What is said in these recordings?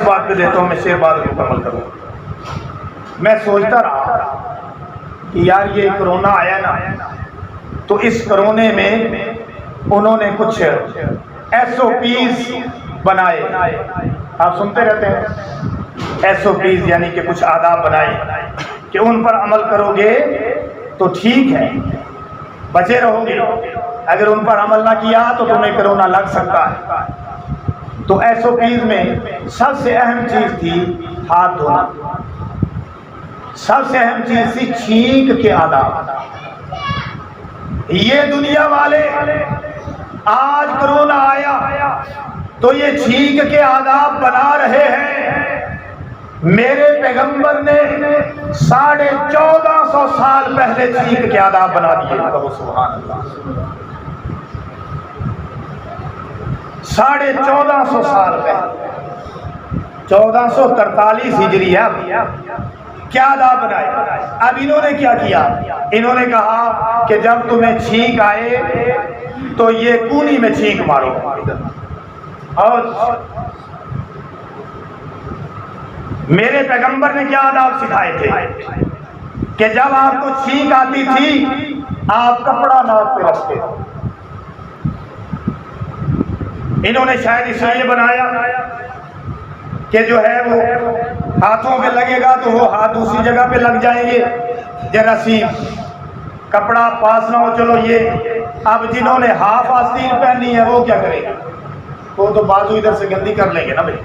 बात पे देता हूँ, मैं शेर बाद मुकम्मल करूँ। मैं सोचता रहा कि यार ये कोरोना आया ना, तो इस कोरोने में उन्होंने कुछ SOPs बनाए। आप सुनते रहते हैं SOPs, यानी कि कुछ आदाब बनाए कि उन पर अमल करोगे तो ठीक है, बचे रहोगे। अगर उन पर अमल ना किया तो तुम्हें कोरोना लग सकता है। तो SOPs में सबसे अहम चीज थी हाथ धोना, सबसे अहम चीज थी छींक के आदाब। ये दुनिया वाले आज कोरोना आया तो ये छींक के आदाब बना रहे हैं। मेरे पैगंबर ने 1450 साल पहले छींक के आदाब बना दिए। कहो सुभान अल्लाह। 1450 साल पहले, 1443 हिजरी है। क्या आदाब बनाए? अब इन्होंने क्या किया? इन्होंने कहा कि जब तुम्हें छींक आए तो ये कूनी में छींक मारो। और मेरे पैगंबर ने क्या आदाब सिखाए थे कि जब आपको छींक आती थी आप कपड़ा नाक पे रखते। इन्होंने शायद इसलिए बनाया कि जो है वो हाथों पे लगेगा तो वो हाथ दूसरी जगह पे लग जाएंगे, जरासीम, कपड़ा पास ना हो। चलो ये अब जिन्होंने हाफ आस्तीन पहनी है वो क्या करेंगे? वो तो बाजू इधर से गंदी कर लेंगे ना भाई।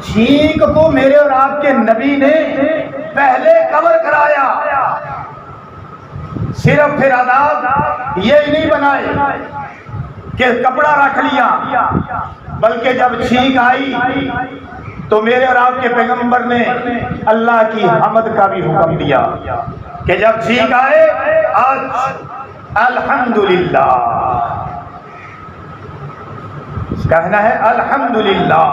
छींक को मेरे और आपके नबी ने पहले कवर कराया। सिर्फ फिर आदाब ये ही नहीं बनाए कि कपड़ा रख लिया, बल्कि जब छींक आई तो मेरे और आपके पैगंबर ने अल्लाह की हमद का भी हुक्म दिया कि जब छींक आए आज अल्हम्दुलिल्लाह कहना है। अल्हम्दुलिल्लाह।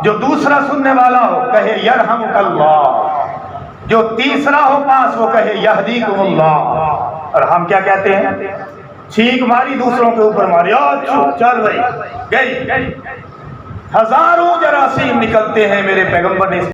जो दूसरा सुनने वाला हो कहे यरहमुकल्लाह, जो तीसरा हो पास वो कहे यहदीकुमुल्लाह। और हम क्या कहते हैं? छींक मारी, दूसरों के ऊपर मारी, चल भाई गई। हजारों जरासीम निकलते हैं मेरे पैगंबर ने